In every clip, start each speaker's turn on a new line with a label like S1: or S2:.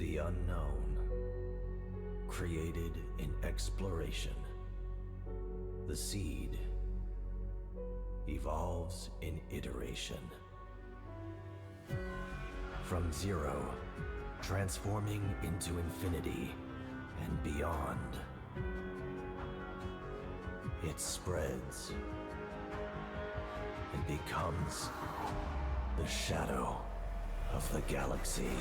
S1: The unknown, created in exploration. The seed evolves in iteration. From zero, transforming into infinity and beyond. It spreads and becomes the shadow of the galaxy.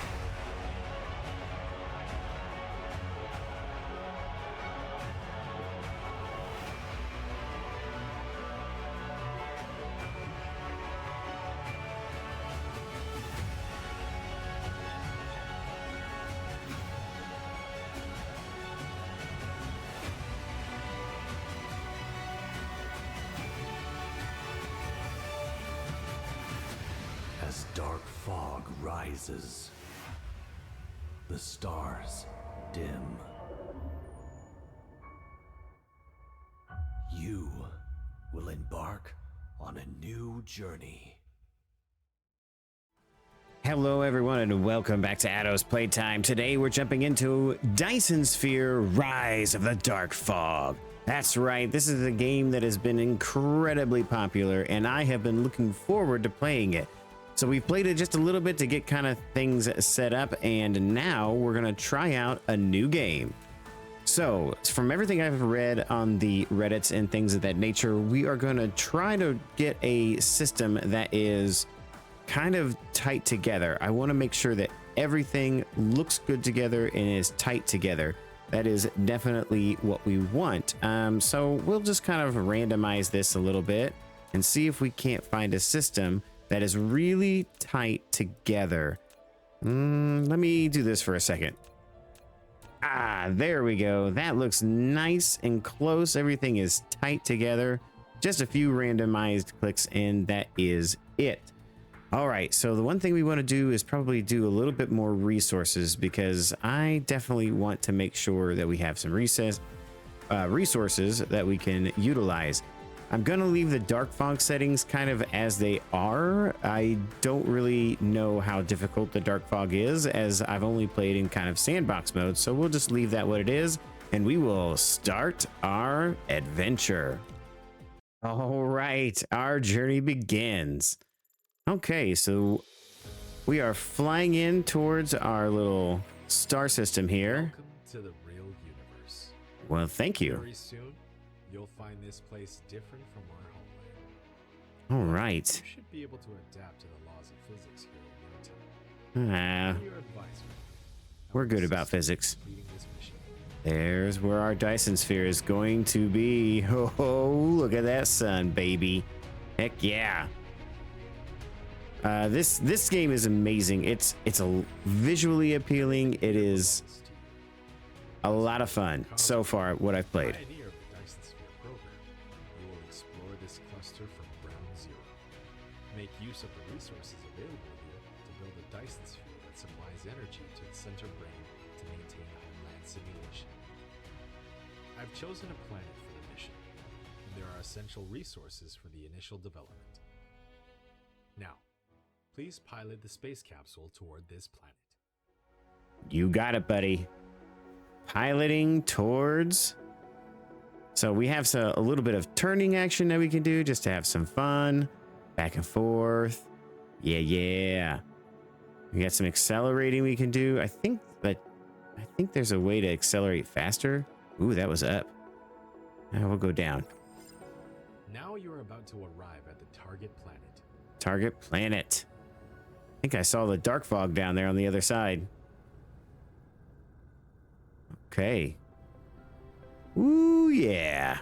S1: As dark fog rises, the stars dim. You will embark on a new journey.
S2: Hello everyone and welcome back to Addo's Playtime. Today we're jumping into Dyson Sphere Rise of the Dark Fog. That's right, this is a game that has been incredibly popular and I have been looking forward to playing it. So we've played it just a little bit to get kind of things set up, and now we're gonna try out a new game. So from everything I've read on the Reddits and things of that nature, we are gonna try to get a system that is kind of tight together. I want to make sure that everything looks good together and is tight together. That is definitely what we want. So we'll just kind of randomize this a little bit and see if we can't find a system that is really tight together. Let me do this for a second. There we go. That looks nice and close. Everything is tight together. Just a few randomized clicks and that is it. All right, so the one thing we want to do is probably do a little bit more resources, because I definitely want to make sure that we have some resources that we can utilize. I'm going to leave the dark fog settings kind of as they are. I don't really know how difficult the dark fog is, as I've only played in kind of sandbox mode. So we'll just leave that what it is and we will start our adventure. All right, our journey begins. Okay, so we are flying in towards our little star system here.
S3: Welcome to the real universe.
S2: Well, thank you.
S3: Very soon, you'll find this place different from our homeland.
S2: All right.
S3: You should be able to adapt to the laws of physics here in no time. I'm your advisor.
S2: We're good about physics. There's where our Dyson Sphere is going to be. Oh, look at that sun, baby. Heck yeah. This game is amazing. It's a visually appealing. It is a lot of fun so far. What I've played.
S3: Pioneer of the Dyson Sphere Program, you will explore this cluster from ground zero. Make use of the resources available here to build a Dyson Sphere that supplies energy to the center brain to maintain homeland simulation. I've chosen a planet for the mission, and there are essential resources for the initial development. Now, please pilot the space capsule toward this planet.
S2: You got it, buddy. Piloting towards. So we have a little bit of turning action that we can do just to have some fun. Back and forth. Yeah. We got some accelerating we can do. I think there's a way to accelerate faster. Ooh, that was up. Now we'll go down.
S3: Now you're about to arrive at the target planet.
S2: Target planet. I think I saw the dark fog down there on the other side. Okay. Ooh, yeah.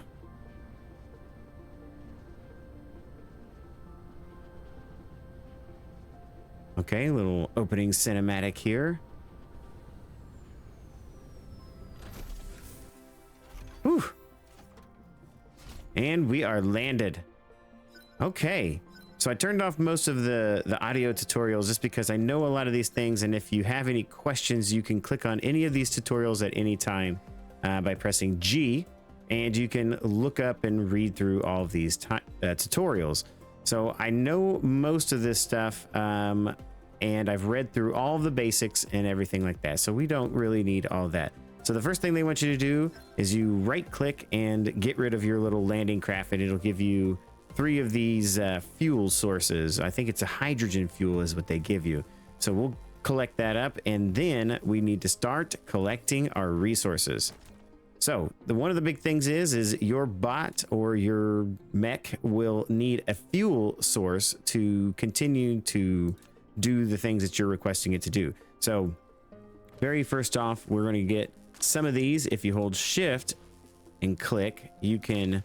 S2: Okay, little opening cinematic here. Whew. And we are landed. Okay. So I turned off most of the audio tutorials just because I know a lot of these things, and if you have any questions, you can click on any of these tutorials at any time by pressing G, and you can look up and read through all of these tutorials. So I know most of this stuff, and I've read through all the basics and everything like that. So we don't really need all that. So the first thing they want you to do is you right click and get rid of your little landing craft, and it'll give you 3 of these fuel sources. I think it's a hydrogen fuel is what they give you. So we'll collect that up, and then we need to start collecting our resources. So one of the big things is your bot or your mech will need a fuel source to continue to do the things that you're requesting it to do. So very first off, we're going to get some of these. If you hold shift and click, you can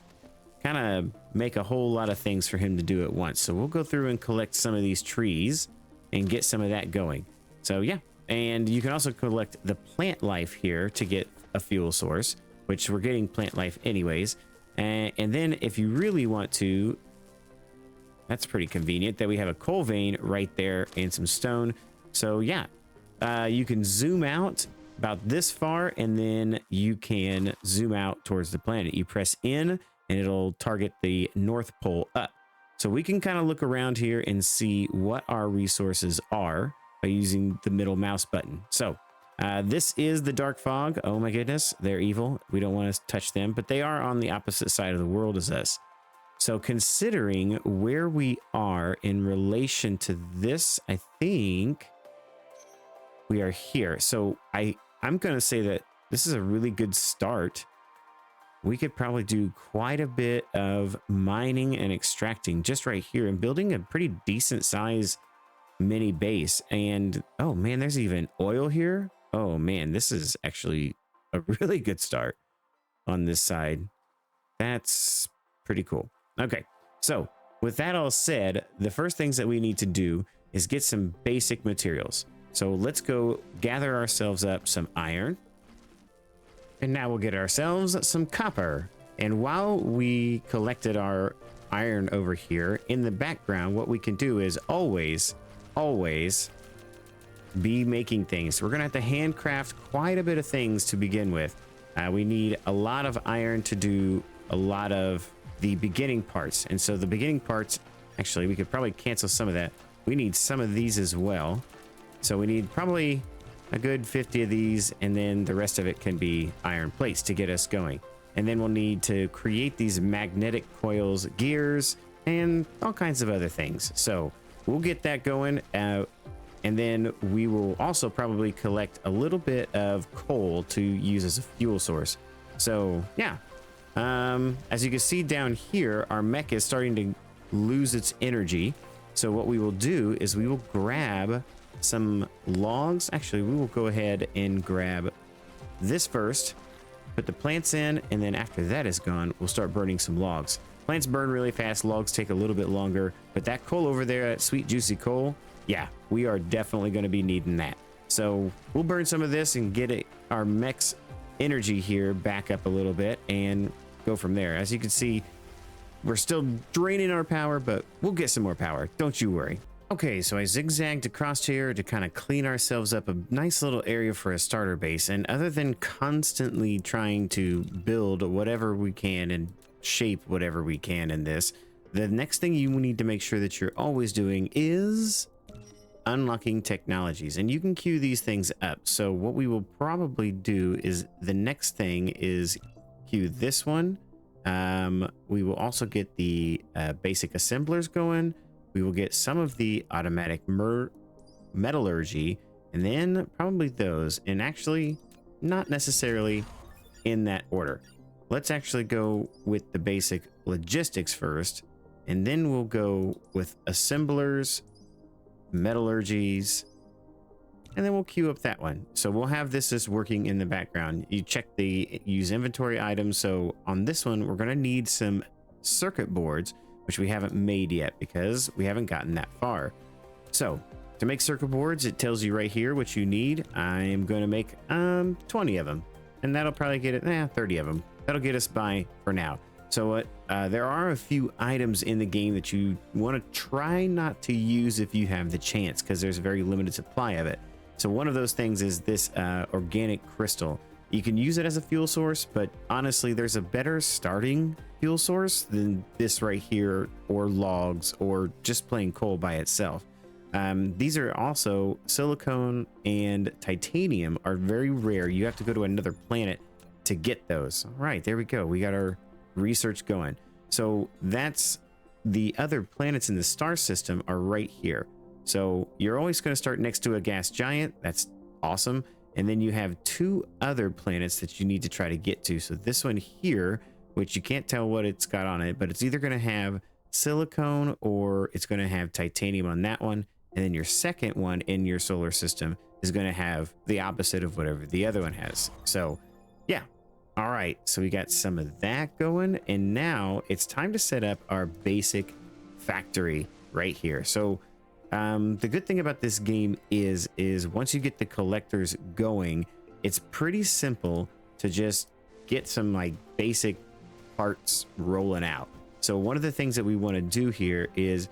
S2: kind of make a whole lot of things for him to do at once. So we'll go through and collect some of these trees and get some of that going. So yeah, and you can also collect the plant life here to get a fuel source, which we're getting plant life anyways. And then if you really want to, that's pretty convenient that we have a coal vein right there and some stone. So yeah, you can zoom out about this far, and then you can zoom out towards the planet. You press in and it'll target the North Pole up. So we can kind of look around here and see what our resources are by using the middle mouse button. So this is the dark fog. Oh my goodness, they're evil. We don't want to touch them, but they are on the opposite side of the world as us. So considering where we are in relation to this, I think we are here. So I'm going to say that this is a really good start. We could probably do quite a bit of mining and extracting just right here and building a pretty decent size mini base. And oh man, there's even oil here. Oh man, this is actually a really good start on this side. That's pretty cool. Okay, so with that all said, the first things that we need to do is get some basic materials. So let's go gather ourselves up some iron. And now we'll get ourselves some copper. And while we collected our iron over here, in the background, what we can do is always be making things. So we're gonna have to handcraft quite a bit of things to begin with. We need a lot of iron to do a lot of the beginning parts. And so the beginning parts, actually, we could probably cancel some of that. We need some of these as well. So we need probably a good 50 of these, and then the rest of it can be iron plates to get us going. And then we'll need to create these magnetic coils, gears, and all kinds of other things. So we'll get that going. And then we will also probably collect a little bit of coal to use as a fuel source. So yeah, as you can see down here, our mech is starting to lose its energy. So what we will do is we will grab some logs. Actually, we will go ahead and grab this first, put the plants in, and then after that is gone, we'll start burning some logs. Plants burn really fast, logs take a little bit longer, but that coal over there, that sweet juicy coal, yeah, we are definitely going to be needing that. So we'll burn some of this and get our mech's energy here back up a little bit and go from there. As you can see, we're still draining our power, but we'll get some more power, don't you worry. Okay, so I zigzagged across here to kind of clean ourselves up a nice little area for a starter base. And other than constantly trying to build whatever we can and shape whatever we can in this, the next thing you need to make sure that you're always doing is unlocking technologies. And you can queue these things up. So what we will probably do is the next thing is queue this one. We will also get the basic assemblers going. We will get some of the automatic metallurgy, and then probably those, and actually not necessarily in that order. Let's actually go with the basic logistics first, and then we'll go with assemblers, metallurgies, and then we'll queue up that one. So we'll have this just working in the background. You check the use inventory items. So on this one, we're going to need some circuit boards, which we haven't made yet because we haven't gotten that far. So to make circuit boards, it tells you right here what you need. I am going to make 20 of them, and that'll probably get it 30 of them. That'll get us by for now. So there are a few items in the game that you want to try not to use if you have the chance, because there's a very limited supply of it. So one of those things is this organic crystal. You can use it as a fuel source, but honestly, there's a better starting fuel source than this right here, or logs, or just plain coal by itself. These are also silicone and titanium are very rare. You have to go to another planet to get those. All right, there we go. We got our research going. So that's the other planets in the star system are right here. So you're always going to start next to a gas giant. That's awesome. And then you have two other planets that you need to try to get to. So this one here, which you can't tell what it's got on it, but it's either going to have silicone or it's going to have titanium on that one. And then your second one in your solar system is going to have the opposite of whatever the other one has. So yeah. All right. So we got some of that going. And now it's time to set up our basic factory right here. So the good thing about this game is once you get the collectors going, it's pretty simple to just get some like basic parts rolling out. So one of the things that we want to do here is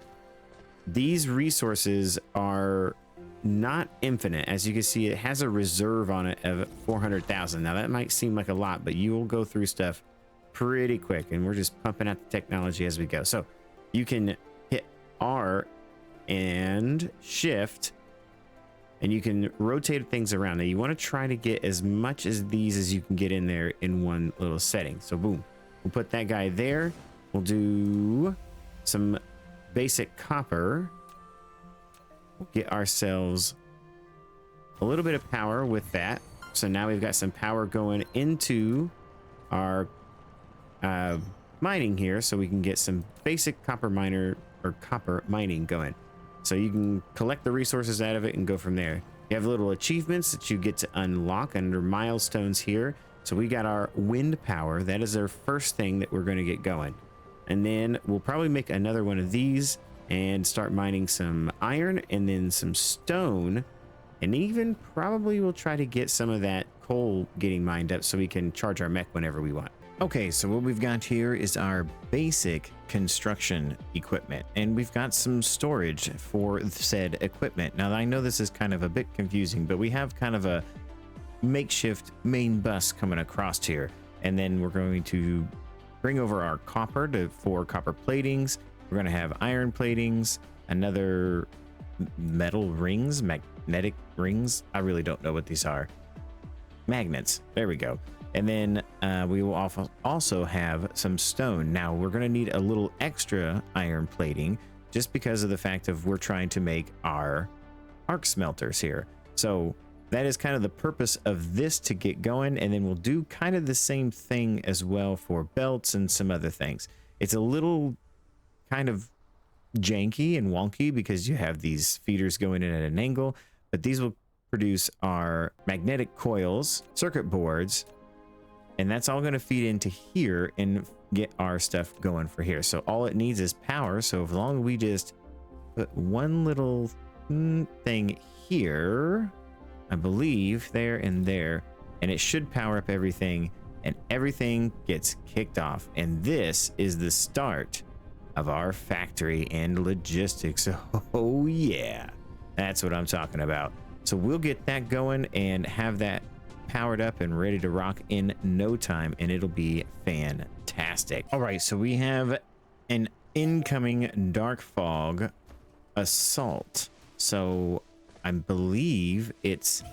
S2: these resources are not infinite. As you can see, it has a reserve on it of 400,000. Now that might seem like a lot, but you will go through stuff pretty quick, and we're just pumping out the technology as we go. So you can hit R and shift, and you can rotate things around. Now you want to try to get as much as these as you can get in there in one little setting. So boom, we'll put that guy there. We'll do some basic copper. We'll get ourselves a little bit of power with that. So now we've got some power going into our mining here, so we can get some basic copper mining going. So you can collect the resources out of it and go from there. You have little achievements that you get to unlock under milestones here. So we got our wind power. That is our first thing that we're going to get going. And then we'll probably make another one of these and start mining some iron and then some stone. And even probably we'll try to get some of that coal getting mined up so we can charge our mech whenever we want. Okay, so what we've got here is our basic construction equipment, and we've got some storage for said equipment. Now, I know this is kind of a bit confusing, but we have kind of a makeshift main bus coming across here, and then we're going to bring over our copper to 4 copper platings. We're going to have iron platings, another metal rings, magnetic rings. I really don't know what these are. Magnets. There we go. And then we will also have some stone. Now we're going to need a little extra iron plating just because of the fact of we're trying to make our arc smelters here. So that is kind of the purpose of this to get going. And then we'll do kind of the same thing as well for belts and some other things. It's a little kind of janky and wonky because you have these feeders going in at an angle, but these will produce our magnetic coils, circuit boards, and that's all going to feed into here and get our stuff going for here. So all it needs is power. So as long as we just put one little thing here, I believe there and there, and it should power up everything, and everything gets kicked off. And this is the start of our factory and logistics. Oh yeah, that's what I'm talking about. So we'll get that going and have that powered up and ready to rock in no time, and it'll be fantastic. All right, so we have an incoming dark fog assault. So I believe it's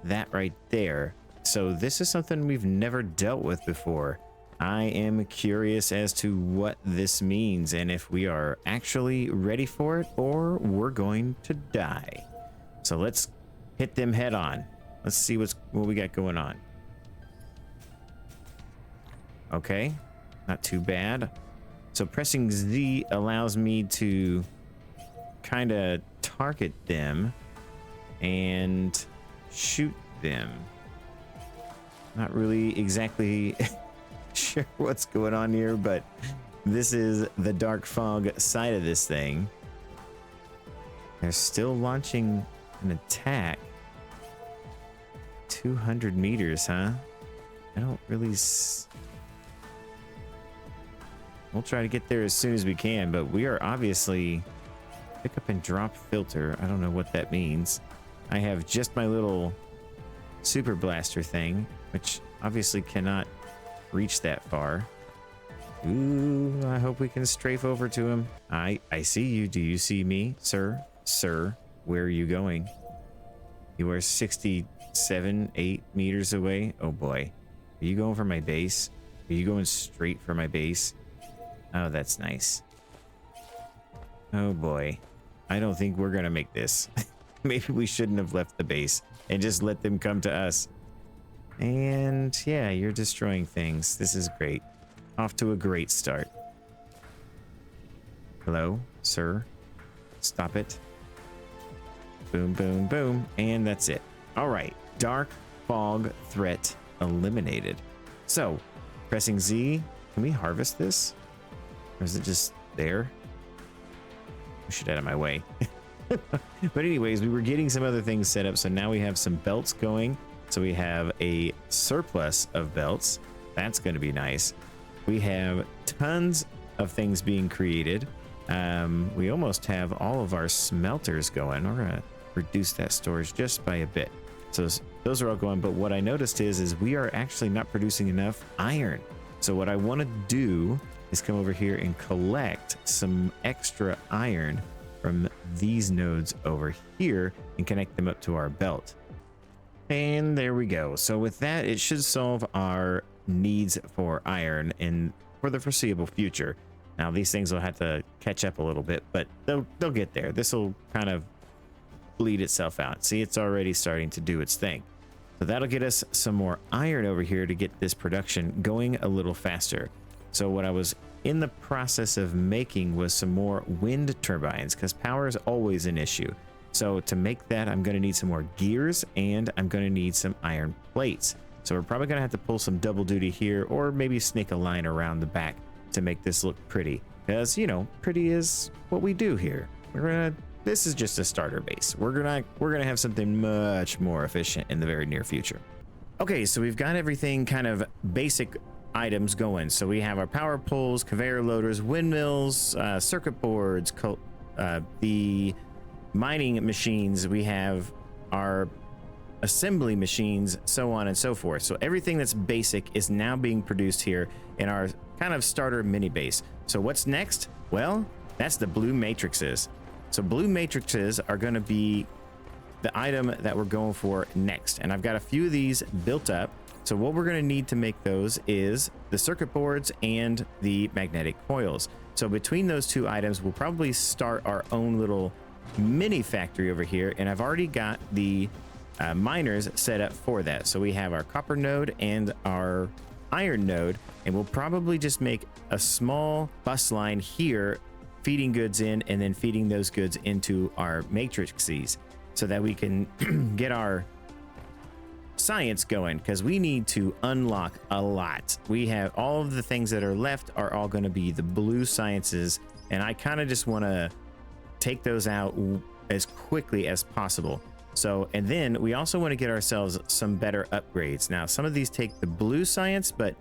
S2: that right there. So this is something we've never dealt with before. I am curious as to what this means and if we are actually ready for it or we're going to die. So let's hit them head on. Let's see what we got going on. Okay, not too bad. So pressing Z allows me to kind of target them and shoot them. Not really exactly sure what's going on here, but this is the dark fog side of this thing. They're still launching an attack. 200 meters, huh? I don't really... We'll try to get there as soon as we can, but we are obviously... Pick up and drop filter. I don't know what that means. I have just my little super blaster thing, which obviously cannot reach that far. Ooh, I hope we can strafe over to him. I see you. Do you see me, sir? Sir, where are you going? You are 67, 8 meters away. Oh boy. Are you going for my base? Are you going straight for my base? Oh, that's nice. Oh boy. I don't think we're gonna make this. Maybe we shouldn't have left the base and just let them come to us. And yeah, you're destroying things. This is great. Off to a great start. Hello, sir. Stop it. Boom, boom, boom. And that's it. All right. Dark fog threat eliminated. So, pressing Z, can we harvest this? Or is it just there? Push it out of my way. But anyways, we were getting some other things set up. So now we have some belts going. So we have a surplus of belts. That's going to be nice. We have tons of things being created. We almost have all of our smelters going. We're going to reduce that storage just by a bit. So those are all going. But what I noticed is we are actually not producing enough iron. So what I want to do is come over here and collect some extra iron from these nodes over here and connect them up to our belt. And there we go. So with that, it should solve our needs for iron in for the foreseeable future. Now these things will have to catch up a little bit, but they'll get there. This will kind of bleed itself out. See, it's already starting to do its thing. So that'll get us some more iron over here to get this production going a little faster. So what I was in the process of making was some more wind turbines, because power is always an issue. So to make that, I'm going to need some more gears and I'm going to need some iron plates. So we're probably going to have to pull some double duty here, or maybe snake a line around the back to make this look pretty, because, you know, pretty is what we do here. This is just a starter base. We're gonna have something much more efficient in the very near future. Okay, so we've got everything kind of basic items going. So we have our power poles, conveyor loaders, windmills, circuit boards, the mining machines. We have our assembly machines, so on and so forth. So everything that's basic is now being produced here in our kind of starter mini base. So what's next? Well, that's the blue matrices. So blue matrices are going to be the item that we're going for next. And I've got a few of these built up. So what we're going to need to make those is the circuit boards and the magnetic coils. So between those two items, we'll probably start our own little mini factory over here. And I've already got the miners set up for that. So we have our copper node and our iron node, and we'll probably just make a small bus line here, feeding goods in and then feeding those goods into our matrices so that we can get our science going, because we need to unlock a lot. We have all of the things that are left are all going to be the blue sciences, and I kind of just want to take those out as quickly as possible. So, and then we also want to get ourselves some better upgrades. Now, some of these take the blue science, but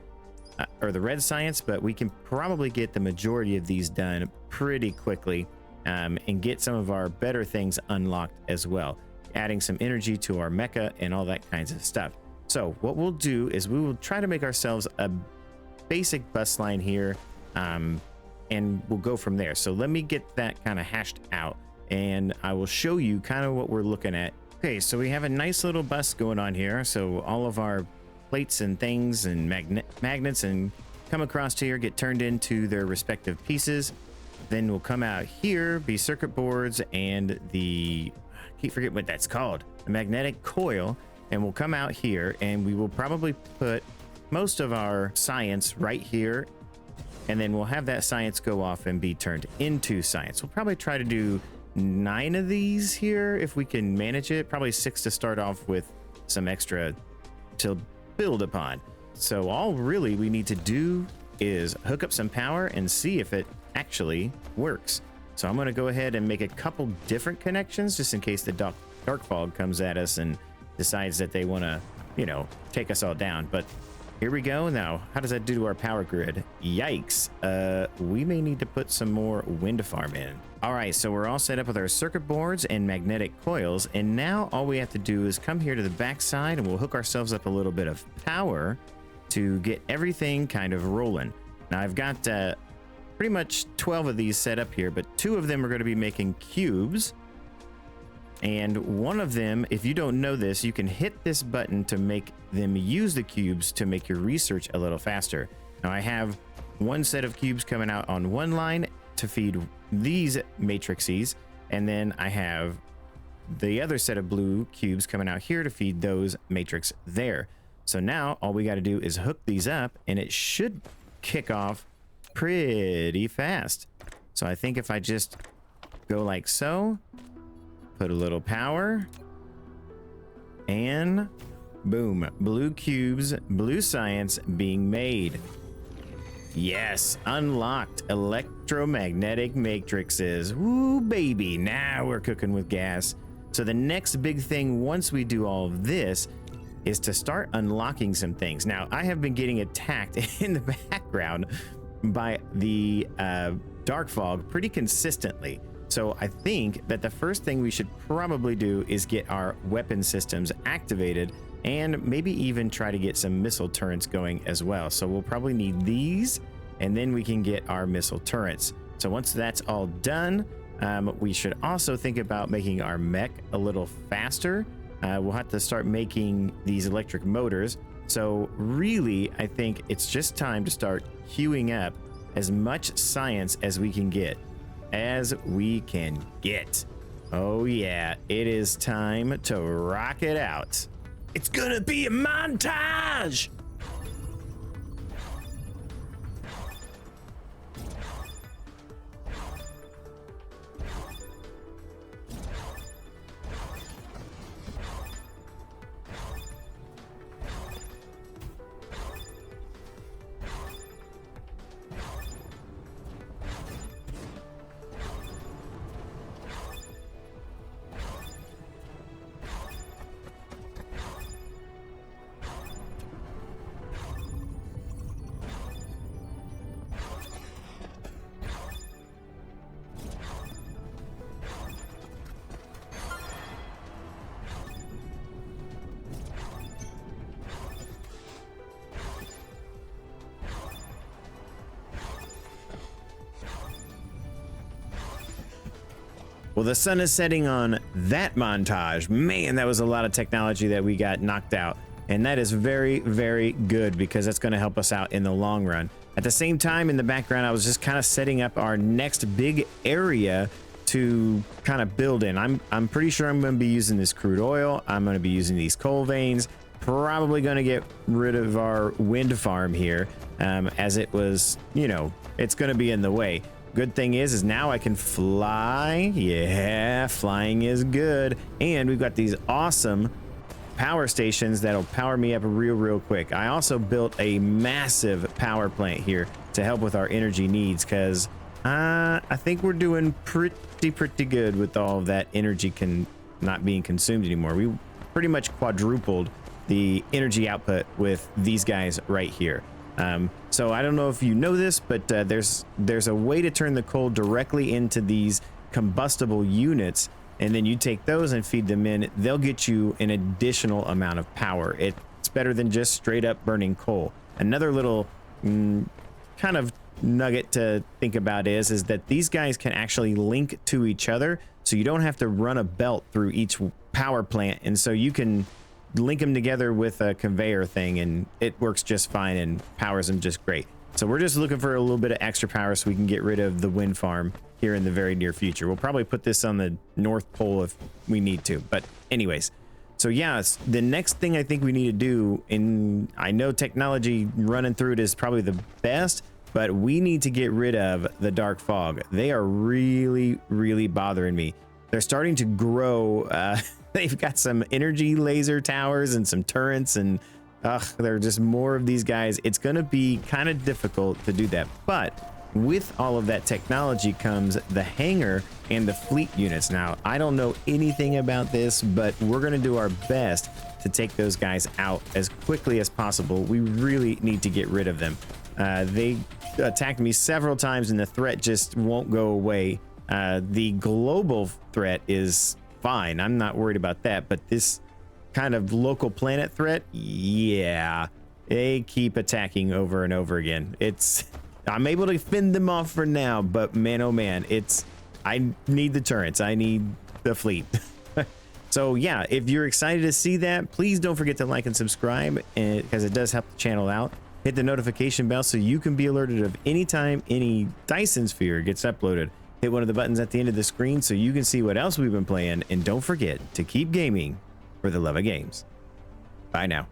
S2: or the red science, but we can probably get the majority of these done pretty quickly, and get some of our better things unlocked as well, adding some energy to our mecha and all that kinds of stuff. So what we'll do is we will try to make ourselves a basic bus line here, and we'll go from there. So let me get that kind of hashed out and I will show you kind of what we're looking at. Okay, so we have a nice little bus going on here. So all of our plates and things and magnets and come across here, get turned into their respective pieces. Then we'll come out here, be circuit boards and I keep forgetting what that's called, the magnetic coil. And we'll come out here and we will probably put most of our science right here. And then we'll have that science go off and be turned into science. We'll probably try to do 9 of these here if we can manage it. Probably 6 to start off with, some extra to build upon. So all really we need to do is hook up some power and see if it actually works. So I'm going to go ahead and make a couple different connections just in case the dark fog comes at us and decides that they want to, you know, take us all down. But here we go. Now, how does that do to our power grid? Yikes. We may need to put some more wind farm in. All right, so we're all set up with our circuit boards and magnetic coils. And now all we have to do is come here to the back side and we'll hook ourselves up a little bit of power to get everything kind of rolling. Now I've got pretty much 12 of these set up here, but 2 of them are going to be making cubes. And one of them, if you don't know this, you can hit this button to make them use the cubes to make your research a little faster. Now I have one set of cubes coming out on one line to feed these matrices, and then I have the other set of blue cubes coming out here to feed those matrix there. So now all we got to do is hook these up, and it should kick off pretty fast. So I think if I just go like so, put a little power, and boom, blue cubes, blue science being made. Yes, unlocked electromagnetic matrices. Woo, baby, now we're cooking with gas. So the next big thing once we do all of this is to start unlocking some things. Now, I have been getting attacked in the background by the dark fog pretty consistently. So I think that the first thing we should probably do is get our weapon systems activated and maybe even try to get some missile turrets going as well. So we'll probably need these, and then we can get our missile turrets. So once that's all done, we should also think about making our mech a little faster. We'll have to start making these electric motors. So really, I think it's just time to start queuing up as much science as we can get. Oh yeah, it is time to rock it out. It's gonna be a montage! Well, the sun is setting on that montage. Man, that was a lot of technology that we got knocked out. And that is very, very good because that's going to help us out in the long run. At the same time, in the background, I was just kind of setting up our next big area to kind of build in. I'm pretty sure I'm going to be using this crude oil. I'm going to be using these coal veins. Probably going to get rid of our wind farm here, as it was, you know, it's going to be in the way. Good thing is now I can fly. Yeah, flying is good. And we've got these awesome power stations that'll power me up real quick. I also built a massive power plant here to help with our energy needs, because I think we're doing pretty good with all of that energy not being consumed anymore. We pretty much quadrupled the energy output with these guys right here. So I don't know if you know this, but there's a way to turn the coal directly into these combustible units, and then you take those and feed them in. They'll get you an additional amount of power. It's better than just straight up burning coal. Another little kind of nugget to think about is that these guys can actually link to each other, so you don't have to run a belt through each power plant, and so you can link them together with a conveyor thing, and it works just fine and powers them just great. So we're just looking for a little bit of extra power so we can get rid of the wind farm here in the very near future. We'll probably put this on the North Pole if we need to, but anyways. So yeah, the next thing I think we need to do, and I know technology running through it is probably the best, but we need to get rid of the dark fog. They are really bothering me. They're starting to grow. They've got some energy laser towers and some turrets, and there are just more of these guys. It's going to be kind of difficult to do that. But with all of that technology comes the hangar and the fleet units. Now, I don't know anything about this, but we're going to do our best to take those guys out as quickly as possible. We really need to get rid of them. They attacked me several times, and the threat just won't go away. The global threat is fine. I'm not worried about that, but this kind of local planet threat, yeah, they keep attacking over and over again. I'm able to fend them off for now, but man, oh man, I need the turrets. I need the fleet. So yeah, if you're excited to see that, please don't forget to like and subscribe, because it does help the channel out. Hit the notification bell so you can be alerted of any time any Dyson Sphere gets uploaded. Hit one of the buttons at the end of the screen so you can see what else we've been playing, and don't forget to keep gaming for the love of games. Bye now.